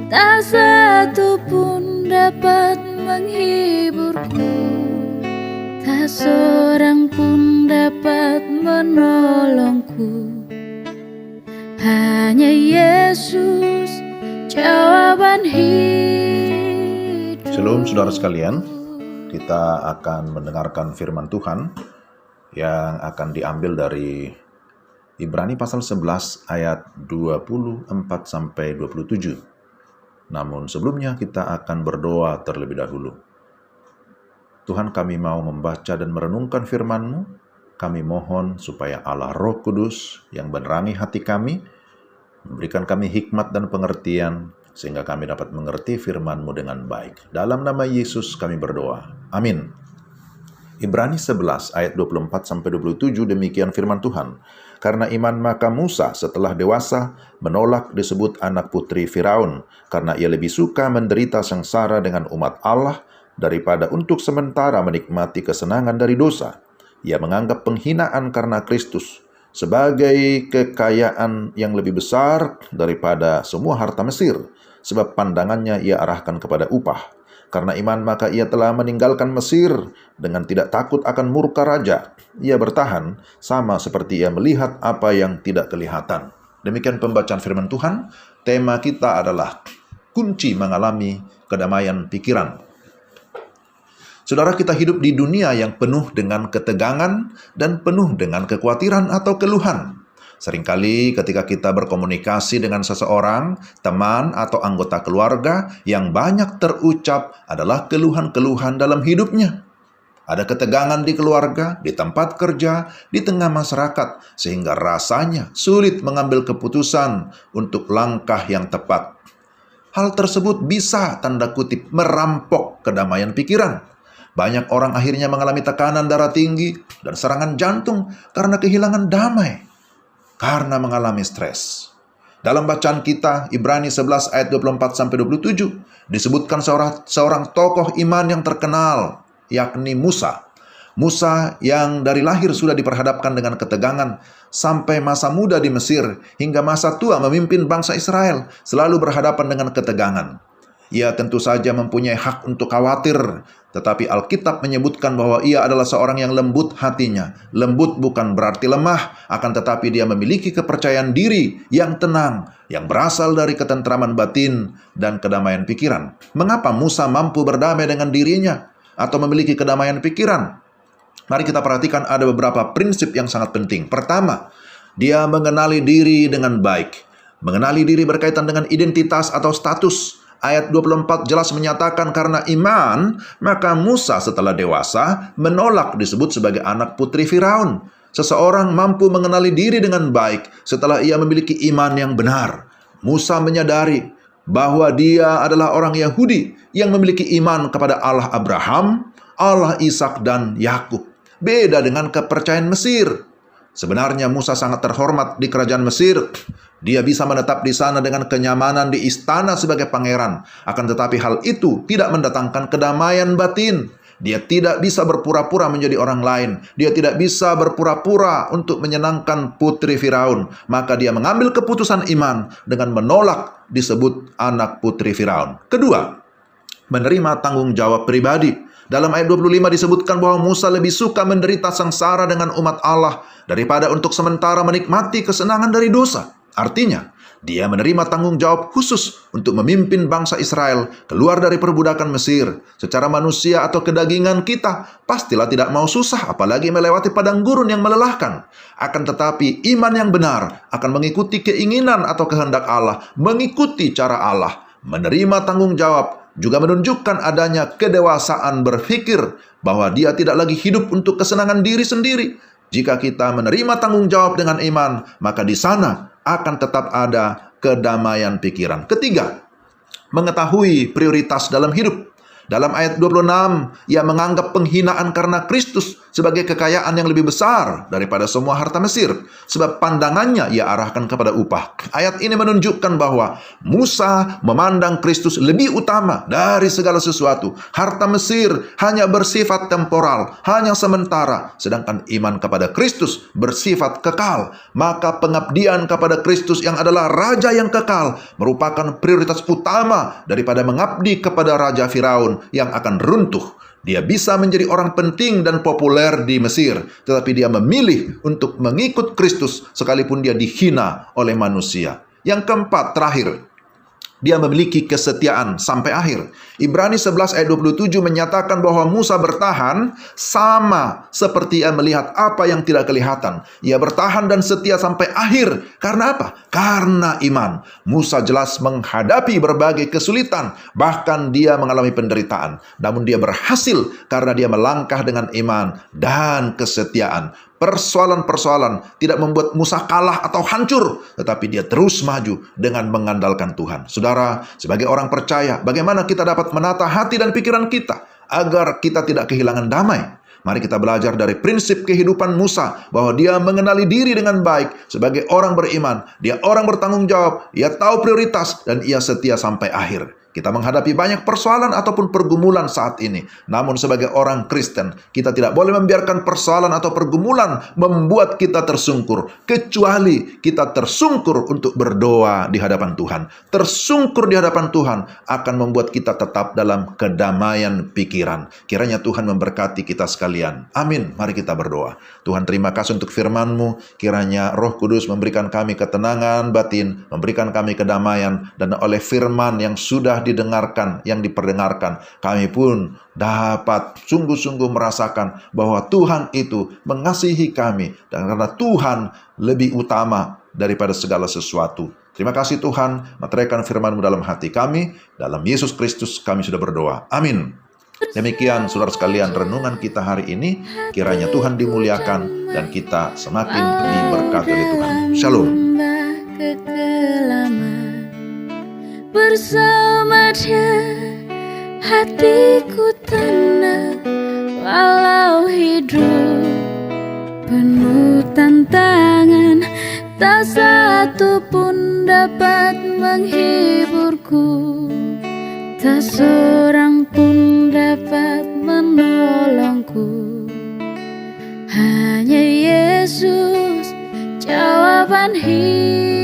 tak satu pun dapat menghiburku, tak seorang pun dapat menolongku. Hanya Yesus jawaban hidup. Shalom saudara sekalian, kita akan mendengarkan firman Tuhan yang akan diambil dari Ibrani pasal 11 ayat 24-27. Namun sebelumnya kita akan berdoa terlebih dahulu. Tuhan, kami mau membaca dan merenungkan firman-Mu. Kami mohon supaya Allah Roh Kudus yang menerangi hati kami, memberikan kami hikmat dan pengertian, sehingga kami dapat mengerti firman-Mu dengan baik. Dalam nama Yesus kami berdoa. Amin. Ibrani 11 ayat 24-27 demikian firman Tuhan. Karena iman maka Musa setelah dewasa menolak disebut anak putri Firaun, karena ia lebih suka menderita sengsara dengan umat Allah daripada untuk sementara menikmati kesenangan dari dosa. Ia menganggap penghinaan karena Kristus sebagai kekayaan yang lebih besar daripada semua harta Mesir, sebab pandangannya ia arahkan kepada upah. Karena iman maka ia telah meninggalkan Mesir dengan tidak takut akan murka raja. Ia bertahan sama seperti ia melihat apa yang tidak kelihatan. Demikian pembacaan firman Tuhan. Tema kita adalah kunci mengalami kedamaian pikiran. Saudara, kita hidup di dunia yang penuh dengan ketegangan dan penuh dengan kekhawatiran atau keluhan. Seringkali ketika kita berkomunikasi dengan seseorang, teman atau anggota keluarga, yang banyak terucap adalah keluhan-keluhan dalam hidupnya. Ada ketegangan di keluarga, di tempat kerja, di tengah masyarakat, sehingga rasanya sulit mengambil keputusan untuk langkah yang tepat. Hal tersebut bisa, tanda kutip, merampok kedamaian pikiran. Banyak orang akhirnya mengalami tekanan darah tinggi dan serangan jantung karena kehilangan damai, karena mengalami stres. Dalam bacaan kita, Ibrani 11 ayat 24-27, disebutkan seorang tokoh iman yang terkenal, yakni Musa. Musa yang dari lahir sudah diperhadapkan dengan ketegangan, sampai masa muda di Mesir, hingga masa tua memimpin bangsa Israel, selalu berhadapan dengan ketegangan. Ia tentu saja mempunyai hak untuk khawatir, tetapi Alkitab menyebutkan bahwa ia adalah seorang yang lembut hatinya. Lembut bukan berarti lemah, akan tetapi dia memiliki kepercayaan diri yang tenang, yang berasal dari ketentraman batin dan kedamaian pikiran. Mengapa Musa mampu berdamai dengan dirinya atau memiliki kedamaian pikiran? Mari kita perhatikan ada beberapa prinsip yang sangat penting. Pertama, dia mengenali diri dengan baik. Mengenali diri berkaitan dengan identitas atau status. Ayat 24 jelas menyatakan karena iman, maka Musa setelah dewasa menolak disebut sebagai anak putri Firaun. Seseorang mampu mengenali diri dengan baik setelah ia memiliki iman yang benar. Musa menyadari bahwa dia adalah orang Yahudi yang memiliki iman kepada Allah Abraham, Allah Ishak dan Yakub. Beda dengan kepercayaan Mesir. Sebenarnya Musa sangat terhormat di kerajaan Mesir. Dia bisa menetap di sana dengan kenyamanan di istana sebagai pangeran. Akan tetapi hal itu tidak mendatangkan kedamaian batin. Dia tidak bisa berpura-pura menjadi orang lain. Dia tidak bisa berpura-pura untuk menyenangkan putri Firaun. Maka dia mengambil keputusan iman dengan menolak disebut anak putri Firaun. Kedua, menerima tanggung jawab pribadi. Dalam ayat 25 disebutkan bahwa Musa lebih suka menderita sengsara dengan umat Allah daripada untuk sementara menikmati kesenangan dari dosa. Artinya, dia menerima tanggung jawab khusus untuk memimpin bangsa Israel keluar dari perbudakan Mesir. Secara manusia atau kedagingan kita, pastilah tidak mau susah, apalagi melewati padang gurun yang melelahkan. Akan tetapi, iman yang benar akan mengikuti keinginan atau kehendak Allah, mengikuti cara Allah. Menerima tanggung jawab juga menunjukkan adanya kedewasaan berpikir bahwa dia tidak lagi hidup untuk kesenangan diri sendiri. Jika kita menerima tanggung jawab dengan iman, maka di sana akan tetap ada kedamaian pikiran. Ketiga, mengetahui prioritas dalam hidup. Dalam ayat 26, ia menganggap penghinaan karena Kristus sebagai kekayaan yang lebih besar daripada semua harta Mesir, sebab pandangannya ia arahkan kepada upah. Ayat ini menunjukkan bahwa Musa memandang Kristus lebih utama dari segala sesuatu. Harta Mesir hanya bersifat temporal, hanya sementara, sedangkan iman kepada Kristus bersifat kekal. Maka pengabdian kepada Kristus yang adalah Raja yang kekal merupakan prioritas utama daripada mengabdi kepada Raja Firaun yang akan runtuh. Dia bisa menjadi orang penting dan populer di Mesir, tetapi dia memilih untuk mengikut Kristus sekalipun dia dihina oleh manusia. Yang keempat, terakhir, dia memiliki kesetiaan sampai akhir. Ibrani 11 ayat 27 menyatakan bahwa Musa bertahan sama seperti ia melihat apa yang tidak kelihatan. Ia bertahan dan setia sampai akhir. Karena apa? Karena iman. Musa jelas menghadapi berbagai kesulitan. Bahkan dia mengalami penderitaan. Namun dia berhasil karena dia melangkah dengan iman dan kesetiaan. Persoalan-persoalan tidak membuat Musa kalah atau hancur, tetapi dia terus maju dengan mengandalkan Tuhan. Saudara, sebagai orang percaya, bagaimana kita dapat menata hati dan pikiran kita agar kita tidak kehilangan damai? Mari kita belajar dari prinsip kehidupan Musa, bahwa dia mengenali diri dengan baik sebagai orang beriman. Dia orang bertanggung jawab, ia tahu prioritas, dan ia setia sampai akhir. Kita menghadapi banyak persoalan ataupun pergumulan saat ini. Namun sebagai orang Kristen, kita tidak boleh membiarkan persoalan atau pergumulan membuat kita tersungkur. Kecuali kita tersungkur untuk berdoa di hadapan Tuhan. Tersungkur di hadapan Tuhan akan membuat kita tetap dalam kedamaian pikiran. Kiranya Tuhan memberkati kita sekalian. Amin. Mari kita berdoa. Tuhan, terima kasih untuk firman-Mu. Kiranya Roh Kudus memberikan kami ketenangan batin, memberikan kami kedamaian, dan oleh firman yang sudah didengarkan, yang diperdengarkan, kami pun dapat sungguh-sungguh merasakan bahwa Tuhan itu mengasihi kami, dan karena Tuhan lebih utama daripada segala sesuatu. Terima kasih Tuhan, meteraikan firman-Mu dalam hati kami, dalam Yesus Kristus kami sudah berdoa. Amin. Demikian saudara sekalian renungan kita hari ini. Kiranya Tuhan dimuliakan dan kita semakin diberkati oleh Tuhan. Shalom. Bersama Dia hatiku tenang, walau hidup penuh tantangan, tak satu pun dapat menghiburku, tak seorang pun dapat menolongku. Hanya Yesus jawaban hidup.